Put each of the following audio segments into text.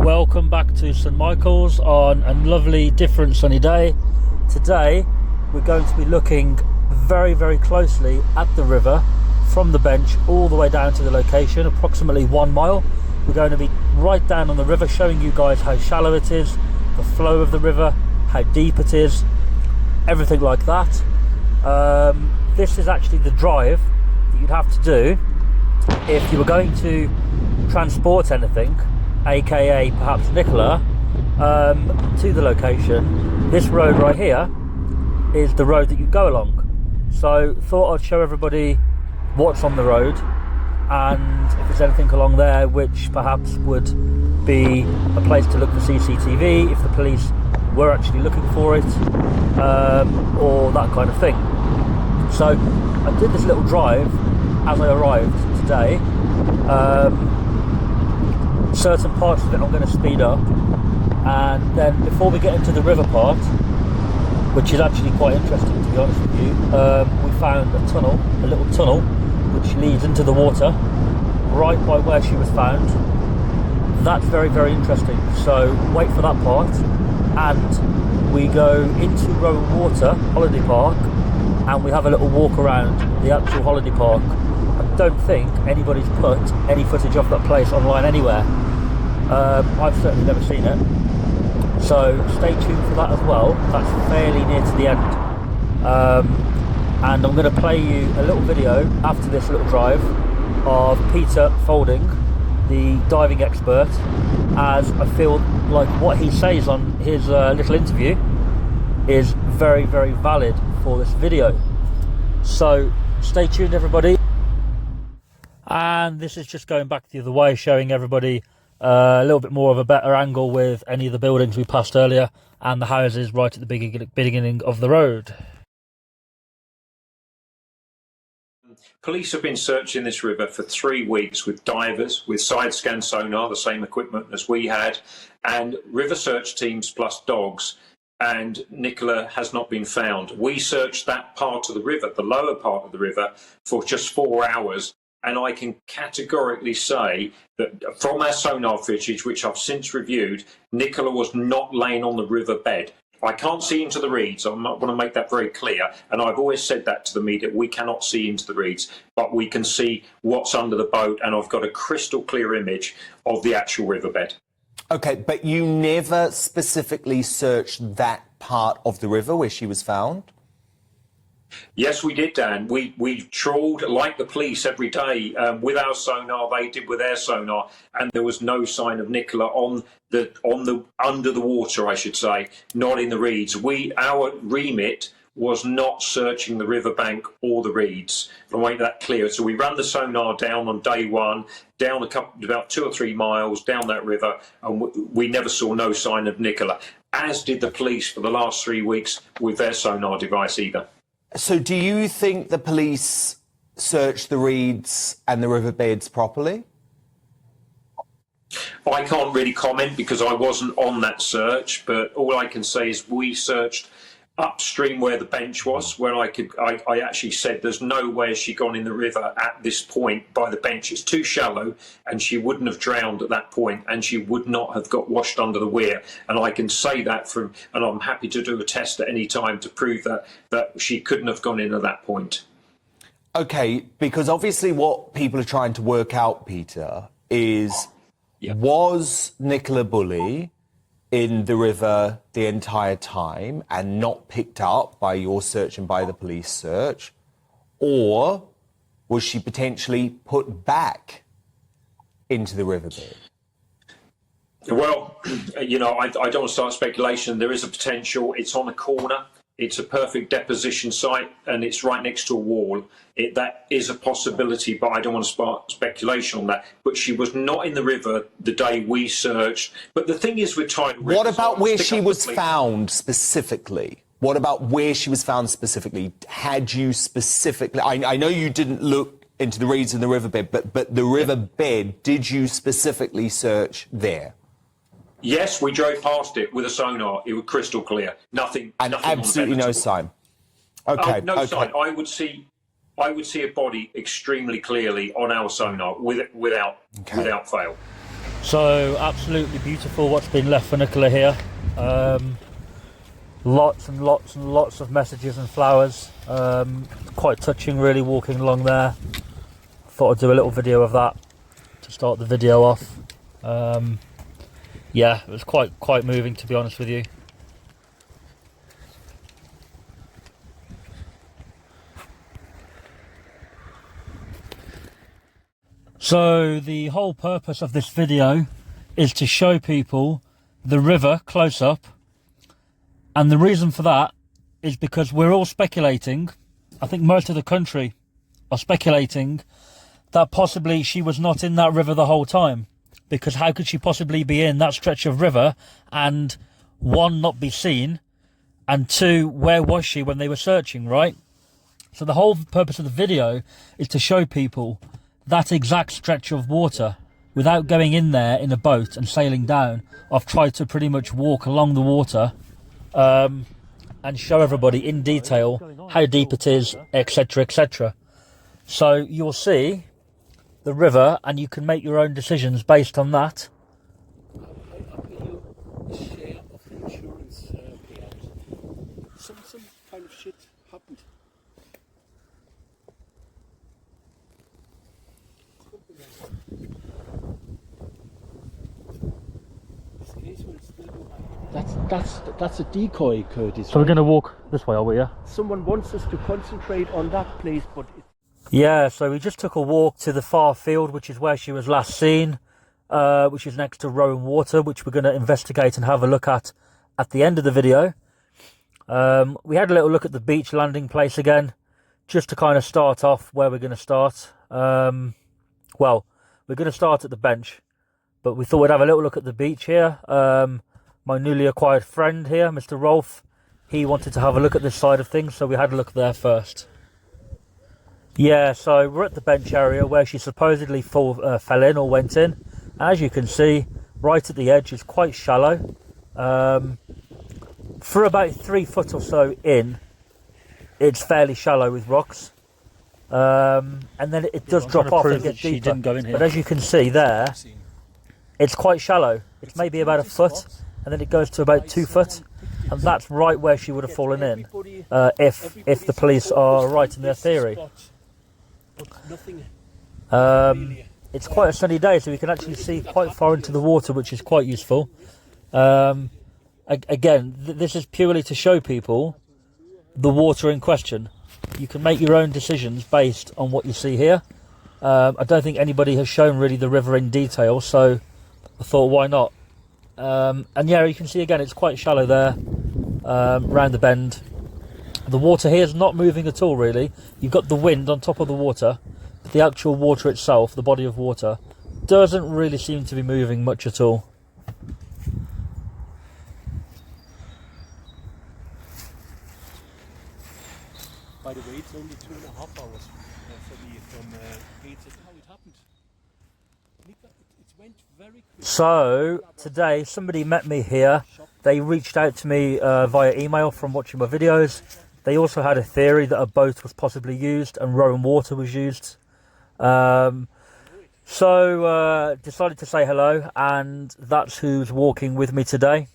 Welcome back to St Michael's on a lovely, different sunny day. Today we're going to be looking very, very closely at the river from the bench all the way down to the location, approximately 1 mile. We're going to be right down on the river, showing you guys how shallow it is, the flow of the river, how deep it is, everything like that. This is actually the drive that you'd have to do if you were going to transport anything, aka perhaps Nicola, to the location. This road right here is the road that you go along. So thought I'd show everybody what's on the road and if there's anything along there which perhaps would be a place to look for CCTV if the police were actually looking for it, or that kind of thing. So I did this little drive as I arrived today. Certain parts of it I'm going to speed up, and then before we get into the river part, which is actually quite interesting to be honest with you, we found a tunnel, a little tunnel which leads into the water right by where she was found. That's very, very interesting, so wait for that part. And we go into Rowanwater Holiday Park and we have a little walk around the actual holiday park. I don't think anybody's put any footage of that place online anywhere. I've certainly never seen it, so stay tuned for that as well. That's fairly near to the end, and I'm going to play you a little video after this little drive of Peter Folding, the diving expert, as I feel like what he says on his little interview is very, very valid for this video. So stay tuned everybody. And this is just going back the other way, showing everybody a little bit more of a better angle with any of the buildings we passed earlier and the houses right at the beginning of the road. Police have been searching this river for 3 weeks with divers, with side scan sonar, the same equipment as we had, and river search teams plus dogs, and Nicola has not been found. We searched that part of the river, the lower part of the river, for just 4 hours. And I can categorically say that from our sonar footage, which I've since reviewed, Nicola was not laying on the riverbed. I can't see into the reeds. I want to make that very clear. And I've always said that to the media. We cannot see into the reeds, but we can see what's under the boat. And I've got a crystal clear image of the actual riverbed. Okay, but you never specifically searched that part of the river where she was found? Yes, we did, Dan. We trawled like the police every day with our sonar. They did with their sonar, and there was no sign of Nicola on the under the water, I should say, not in the reeds. Our remit was not searching the riverbank or the reeds. I'll make that clear. So we ran the sonar down on day one, down about 2 or 3 miles down that river, and we never saw no sign of Nicola. As did the police for the last 3 weeks with their sonar device either. So do you think the police searched the reeds and the riverbeds properly? I can't really comment because I wasn't on that search, but all I can say is we searched upstream where the bench was, where I actually said there's no way she'd gone in the river at this point by the bench. It's too shallow and she wouldn't have drowned at that point, and she would not have got washed under the weir. And I can say that and I'm happy to do a test at any time to prove that she couldn't have gone in at that point. Okay, because obviously what people are trying to work out, Peter, is was Nicola Bulley in the river the entire time and not picked up by your search and by the police search, or was she potentially put back into the riverbed? Well, you know, I don't want to start speculation. There is a potential. It's on a corner. It's a perfect deposition site, and it's right next to a wall. That is a possibility, but I don't want to spark speculation on that. But she was not in the river the day we searched. But the thing is with tidal rivers... What about where she was found specifically? What about where she was found specifically? Had you specifically... I know you didn't look into the reeds in the riverbed, but the riverbed, did you specifically search there? Yes, we drove past it with a sonar. It was crystal clear. Nothing. And nothing absolutely no sign. Okay. No sign. I would see a body extremely clearly on our sonar without fail. So absolutely beautiful what's been left for Nicola here. Lots and lots and lots of messages and flowers. Quite touching really, walking along there. Thought I'd do a little video of that to start the video off. Yeah, it was quite moving, to be honest with you. So the whole purpose of this video is to show people the river close up, and the reason for that is because we're all speculating, I think most of the country are speculating, that possibly she was not in that river the whole time, because how could she possibly be in that stretch of river and one, not be seen, and two, where was she when they were searching, right? So the whole purpose of the video is to show people that exact stretch of water without going in there in a boat and sailing down. I've tried to pretty much walk along the water and show everybody in detail how deep it is, etc, etc. So you'll see the river and you can make your own decisions based on that. Share of the insurance payout. Some kind of shit happened. That's a decoy, Curtis. So we're going to walk this way, are we? Yeah. Someone wants us to concentrate on that place, but Yeah, so we just took a walk to the far field, which is where she was last seen, which is next to Rowanwater, which we're going to investigate and have a look at the end of the video. We had a little look at the beach landing place again, just to kind of start off where we're going to start. Well, we're going to start at the bench, but we thought we'd have a little look at the beach here. My newly acquired friend here, Mr. Rolf, he wanted to have a look at this side of things, so we had a look there first. Yeah, so we're at the bench area where she supposedly fell in or went in. As you can see, right at the edge is quite shallow. For about 3 foot or so in, it's fairly shallow with rocks. And then it does drop off and get deeper. But as you can see there, it's quite shallow. It's maybe about a foot, and then it goes to about 2 foot. And that's right where she would have fallen in, if the police are right in their theory. It's quite a sunny day, so we can actually see quite far into the water, which is quite useful. Again, this is purely to show people the water in question. You can make your own decisions based on what you see here. I don't think anybody has shown really the river in detail, so I thought, why not? And yeah, you can see again, it's quite shallow there, round the bend. The water here is not moving at all, really. You've got the wind on top of the water, but the actual water itself, the body of water, doesn't really seem to be moving much at all. by the way, it's only 2.5 hours for me from Gates. How it happened. It went very quick. So today somebody met me here. They reached out to me via email from watching my videos. They also had a theory that a boat was possibly used and Rowanwater was used. So decided to say hello, and that's who's walking with me today.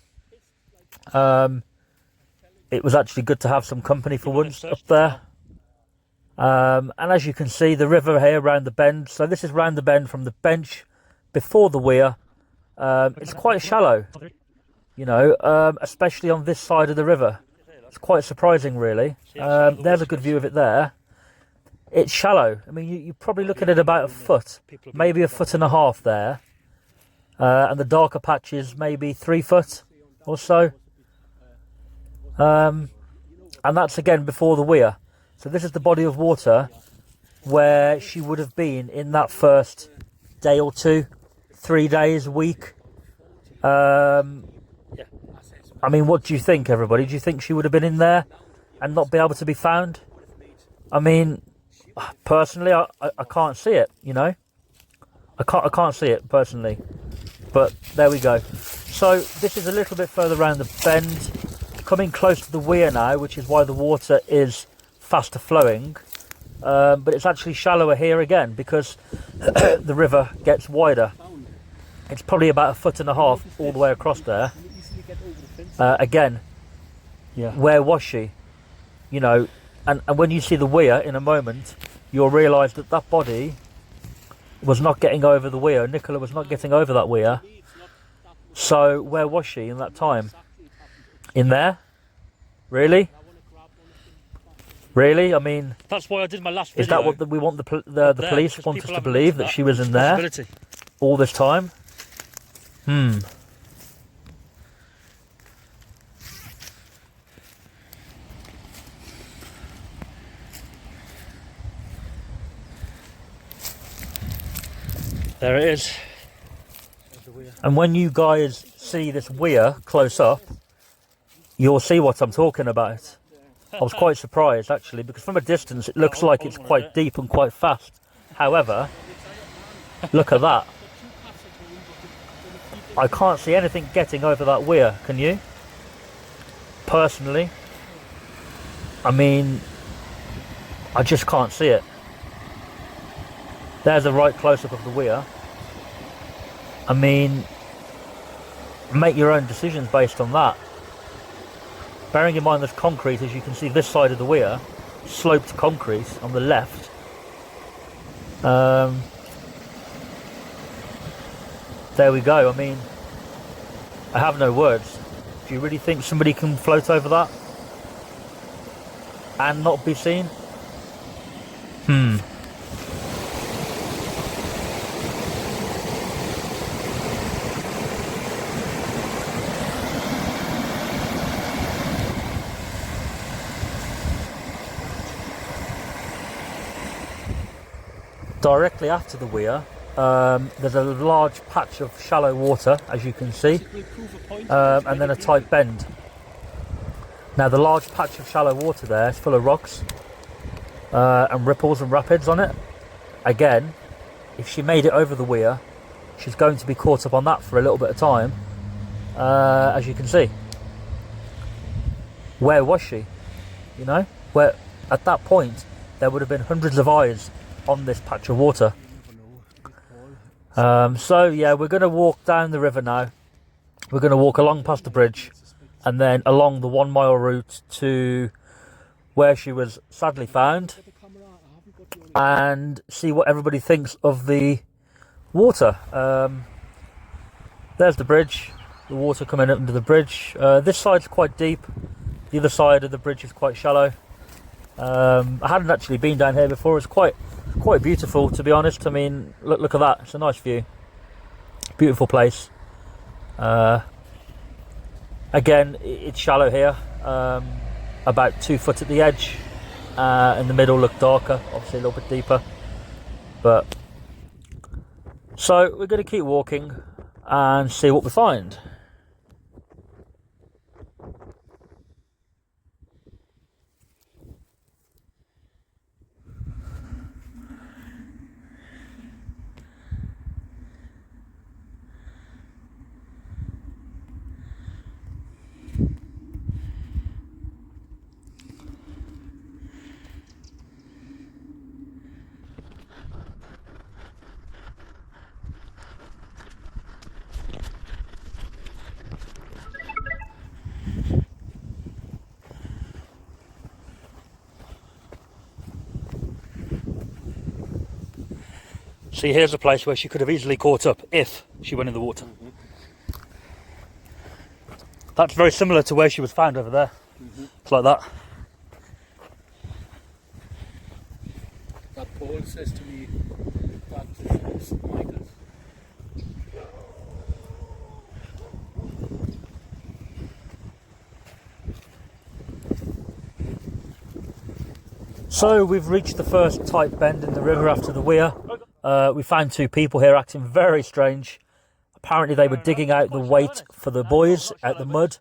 It was actually good to have some company for once up there. And as you can see, the river here round the bend. So this is round the bend from the bench before the weir. It's quite shallow, you know, especially on this side of the river. It's quite surprising, really. There's a good view of it there. It's shallow. I mean, you probably look at it about a foot, maybe 1.5 foot there. And the darker patches, maybe 3 foot or so. And that's again before the weir. So this is the body of water where she would have been in that first day or two, 3 days, week. I mean, what do you think, everybody? Do you think she would have been in there and not be able to be found? I mean, personally, I can't see it, you know. I can't see it personally, but there we go. So this is a little bit further around the bend, coming close to the weir now, which is why the water is faster flowing. But it's actually shallower here again because the river gets wider. It's probably about 1.5 foot all the way across there. Can you easily get over the fence? Again, Yeah. where was she? You know, and when you see the weir in a moment, you'll realise that that body was not getting over the weir. Nicola was not getting over that weir. So where was she in that time? In there? Really? Really? I mean, That's why I did my last video. is that what we want the police because want us people to haven't believe, looked that at she was in there possibility. all this time? There it is. And when you guys see this weir close up, you'll see what I'm talking about. I was quite surprised actually, because from a distance it looks like it's quite deep and quite fast. However, look at that. I can't see anything getting over that weir, can you? Personally. I mean, I just can't see it. There's a right close-up of the weir. I mean, make your own decisions based on that. Bearing in mind there's concrete, as you can see this side of the weir, sloped concrete on the left. There we go. I mean, I have no words. Do you really think somebody can float over that and not be seen? Directly after the weir, there's a large patch of shallow water, as you can see, and then a tight bend. Now the large patch of shallow water there is full of rocks and ripples and rapids on it. Again, if she made it over the weir, she's going to be caught up on that for a little bit of time, as you can see. Where was she? You know, where at that point there would have been hundreds of eyes on this patch of water. So yeah, we're going to walk down the river now. We're going to walk along past the bridge and then along the 1 mile route to where she was sadly found and see what everybody thinks of the water. There's the bridge, the water coming up under the bridge. This side's quite deep, the other side of the bridge is quite shallow. I hadn't actually been down here before. It's quite beautiful, to be honest. I mean, look at that. It's a nice view. Beautiful place. Again, it's shallow here. About 2 foot at the edge. In the middle look darker, obviously a little bit deeper. But so we're going to keep walking and see what we find. See, here's a place where she could have easily caught up if she went in the water. That's very similar to where she was found over there. It's like that. That Paul says to me that is Michael's. So we've reached the first tight bend in the river after the weir. We found 2 people here acting very strange. Apparently they were digging out the weight for the boys out the mud,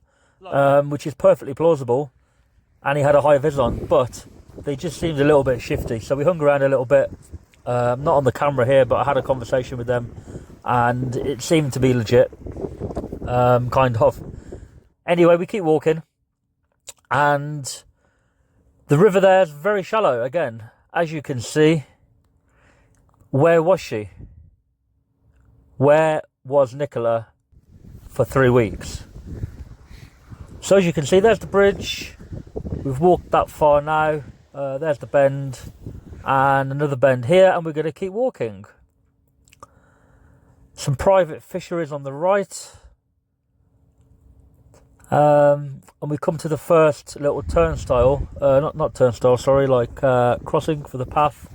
which is perfectly plausible. And he had a high vis on, but they just seemed a little bit shifty. So we hung around a little bit, not on the camera here, but I had a conversation with them and it seemed to be legit, kind of. Anyway, we keep walking and the river there is very shallow again, as you can see. Where was she? Where was Nicola for 3 weeks. So as you can see, there's the bridge. We've walked that far now. There's the bend and another bend here, and we're going to keep walking. Some private fisheries on the right. And we come to the first little turnstile, not turnstile, sorry, like crossing for the path.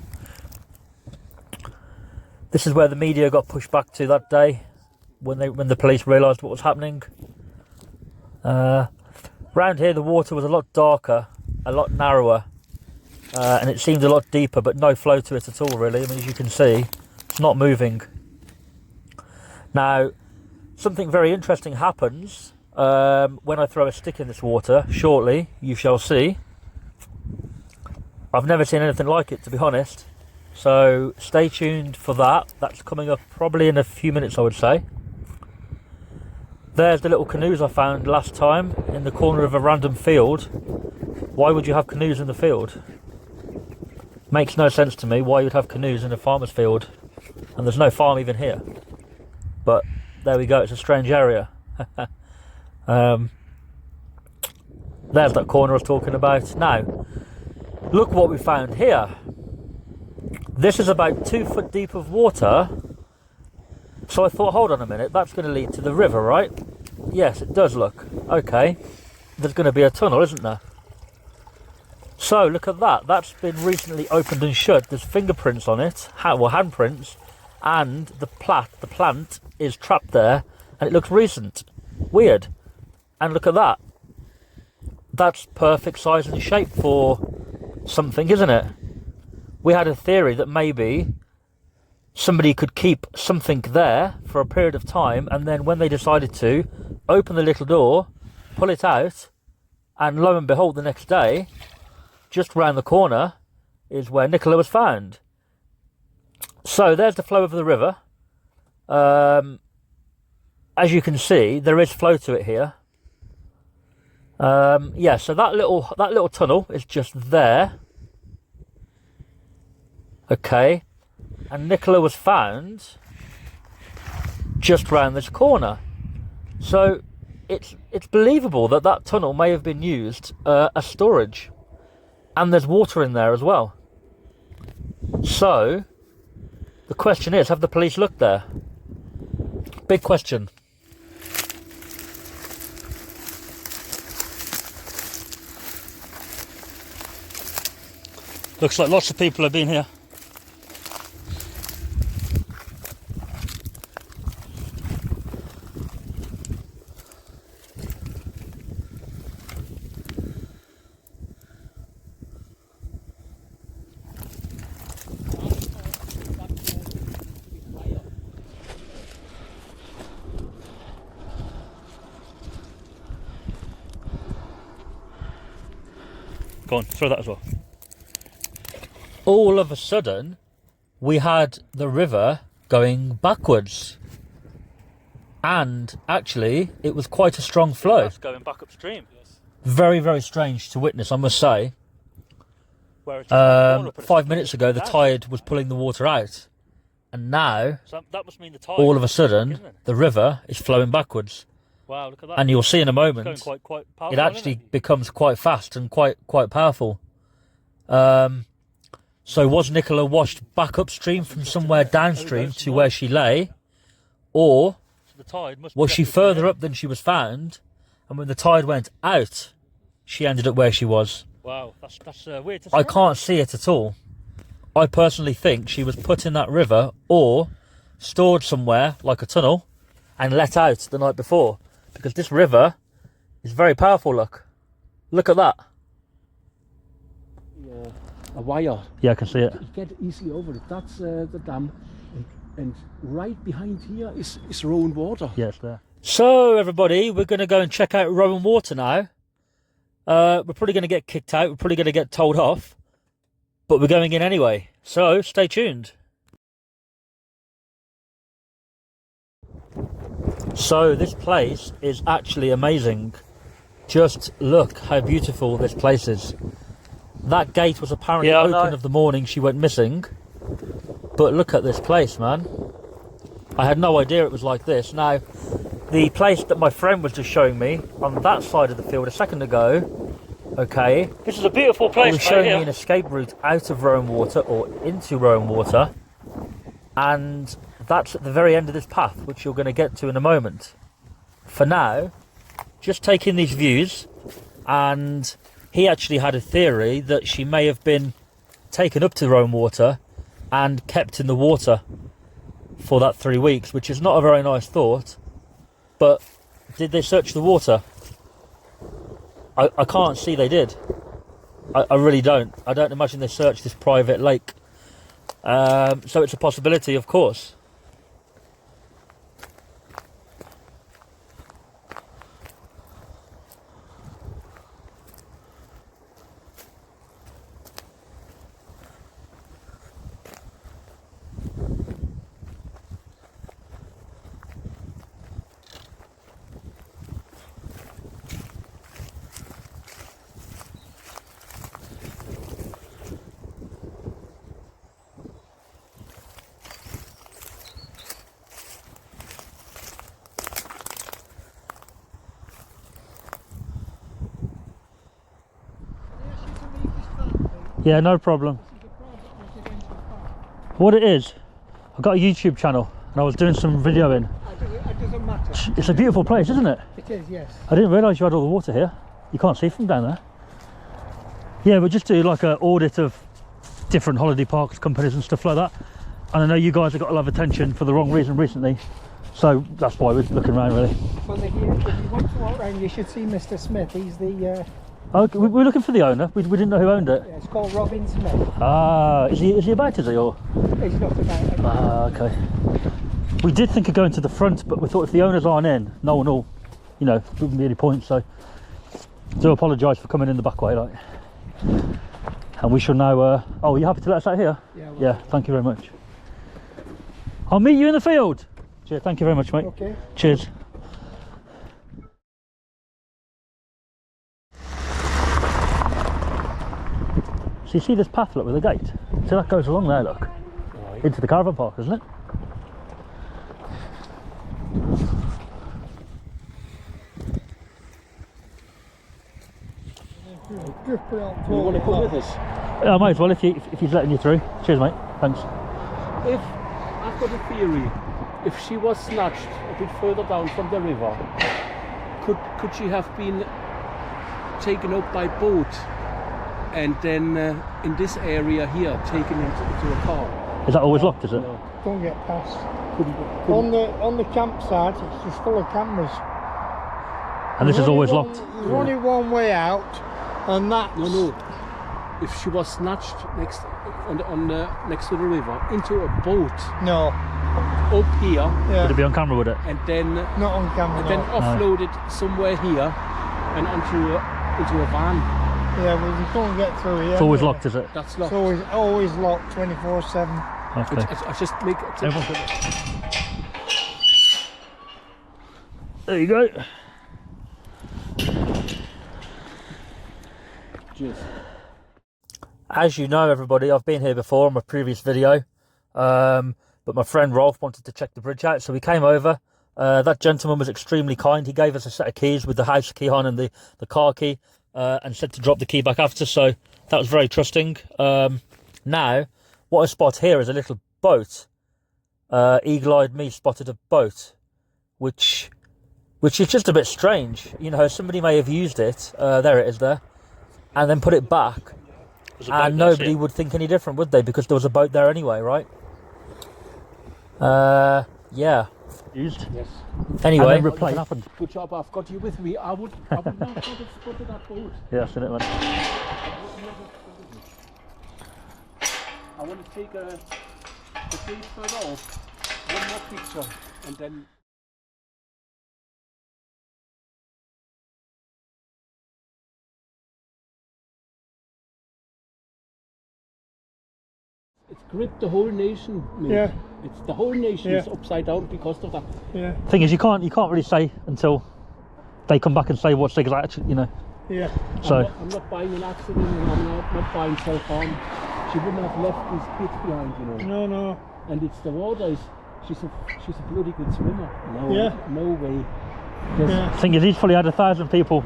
This is where the media got pushed back to that day when the police realised what was happening. Round here the water was a lot darker, a lot narrower, and it seemed a lot deeper, but no flow to it at all really. I mean, as you can see, it's not moving. Now, something very interesting happens when I throw a stick in this water. Shortly, you shall see. I've never seen anything like it, to be honest. So stay tuned for that. That's coming up probably in a few minutes, I would say. There's the little canoes I found last time in the corner of a random field. Why would you have canoes in the field? Makes no sense to me why you'd have canoes in a farmer's field. And there's no farm even here. But there we go, it's a strange area. There's that corner I was talking about. Now, look what we found here. This is about 2 foot deep of water. So I thought, hold on a minute, that's going to lead to the river, right? Yes, it does look. Okay, there's going to be a tunnel, isn't there? So look at that. That's been recently opened and shut. There's fingerprints on it, well, handprints, and the plant is trapped there, and it looks recent. Weird. And look at that. That's perfect size and shape for something, isn't it? We had a theory that maybe somebody could keep something there for a period of time, and then when they decided to open the little door, pull it out, and lo and behold, the next day, just round the corner, is where Nicola was found. So there's the flow of the river. As you can see, there is flow to it here. Yeah, so that little tunnel is just there. Okay, and Nicola was found just round this corner. So it's believable that that tunnel may have been used as storage, and there's water in there as well. So the question is, have the police looked there? Big question. Looks like lots of people have been here. Go on, throw that as well. All of a sudden, we had the river going backwards. And actually, it was quite a strong flow. That's going back upstream. Very, very strange to witness, I must say. Where it's just 5 minutes ago, the tide was pulling the water out. And now, So that must mean the tide. all of a sudden, isn't it? the river is flowing backwards. Wow, look at that. And you'll see in a It's moment, going quite powerful, it actually isn't it? becomes quite fast and quite powerful. So was Nicola washed back upstream from somewhere downstream to where she lay, or So the tide must was she definitely come further in. up than she was found, and when the tide went out, she ended up where she was? Wow, that's weird to I see. can't see it at all. I personally think she was put in that river or stored somewhere like a tunnel and let out the night before, because this river is very powerful. Look at that. A wire. Yeah, I can see it. You get easily over it. That's the dam. And right behind here is Rowanwater. Yes, there. So everybody, we're going to go and check out Rowanwater now. We're probably going to get kicked out. We're probably going to get told off, but we're going in anyway. So stay tuned. So this place is actually amazing. Just look how beautiful this place is. That gate was apparently Yeah, I open know. of the morning she went missing. But look at this place, man. I had no idea it was like this. Now, the place that my friend was just showing me on that side of the field a second ago, okay, This is a beautiful he place was right showing here. me an escape route out of Rowanwater or into Rowanwater, and that's at the very end of this path, which you're going to get to in a moment. For now, just taking these views, and he actually had a theory that she may have been taken up to Rowanwater and kept in the water for that 3 weeks, which is not a very nice thought. But did they search the water? I can't see they did. I really don't. I don't imagine they searched this private lake. So it's a possibility, of course. Yeah, no problem. What it is, I've got a YouTube channel and I was doing some videoing. It doesn't matter. It's a beautiful place, isn't it? It is, yes. I didn't realise you had all the water here. You can't see from down there. Yeah, we're just doing like an audit of different holiday parks, companies and stuff like that. And I know you guys have got a lot of attention for the wrong reason recently. So that's why we're looking around really. Well, if you want to walk around, you should see Mr. Smith. He's the... Oh, we're looking for the owner. We didn't know who owned it. it's called Robin Smith. Ah, is he about, is he? Or? He's not about it. Ah, okay. We did think of going to the front, but we thought if the owners aren't in, no one will, you know, there wouldn't be any point. So, do apologise for coming in the back way, like. And we shall now. Oh, are you happy to let us out here? Yeah. Well, Yeah. Thank you very much. I'll meet you in the field. Cheers. Thank you very much, mate. okay. Cheers. So you see this path, look, with the gate? So that goes along there, look. Right. Into the caravan park, isn't it? Just put it on You want to come with us? I might as well if he's letting you through. Cheers, mate. Thanks. If I've got a theory, if she was snatched a bit further down from the river, could she have been taken up by boat and then in this area here taken into a car? Is that always locked, is it? No. Don't get past. Couldn't. On the campsite, it's just full of cameras. And this is There's always only locked? There's only one way out, and that's... No. If she was snatched next to the river into a boat No. up here Would Yeah. it be on camera, would it? and then Not on camera. and then no. offloaded somewhere here and into a van. Yeah, well, you can't get through here. It's always yeah. locked, is it? That's It's locked. always locked 24/7. Okay. I just make There you go. Cheers. As you know, everybody, I've been here before in my previous video, but my friend Rolf wanted to check the bridge out, so we came over. That gentleman was extremely kind. He gave us a set of keys with the house key on and the car key, and said to drop the key back after, so that was very trusting. Now, what I spot here is a little boat. Eagle-eyed me spotted a boat, which is just a bit strange. You know, somebody may have used it, there it is there, and then put it back. And nobody would think any different, would they? Because there was a boat there anyway, right? Yeah. Used. Yes. Anyway, And then what happened? Good job, I've got you with me. I would not have spotted that boat. Yeah, I've seen it, man. I want to take a bit further off, one more picture, and then. It's gripped the whole nation, mate. Yeah. It's the whole nation is Yeah. upside down because of that. Yeah. Thing is, you can't really say until they come back and say what's exactly, you know. Yeah. So I'm not buying an accident, and I'm not buying self-harm. She wouldn't have left these kids behind, you know. No. And it's the water is She's a bloody good swimmer. No, Yeah. no way. Thing is, he's probably had 1,000 people,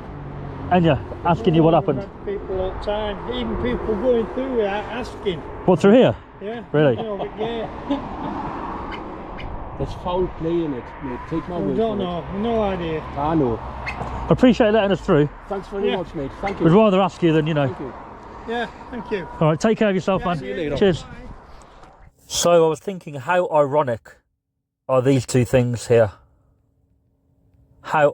and you asking you what happened. People all the time, even people going through it asking. What, through here? Yeah. Really? You know, but yeah. There's foul play in it, mate. Take my I word don't for know. No idea. it. I know. I appreciate you letting us through. Thanks very Yeah. much, mate. Thank you. We'd rather ask you than, you know. Thank you. Yeah. Thank you. All right, take care of yourself, man. see you later. Cheers. So I was thinking, how ironic are these two things here? How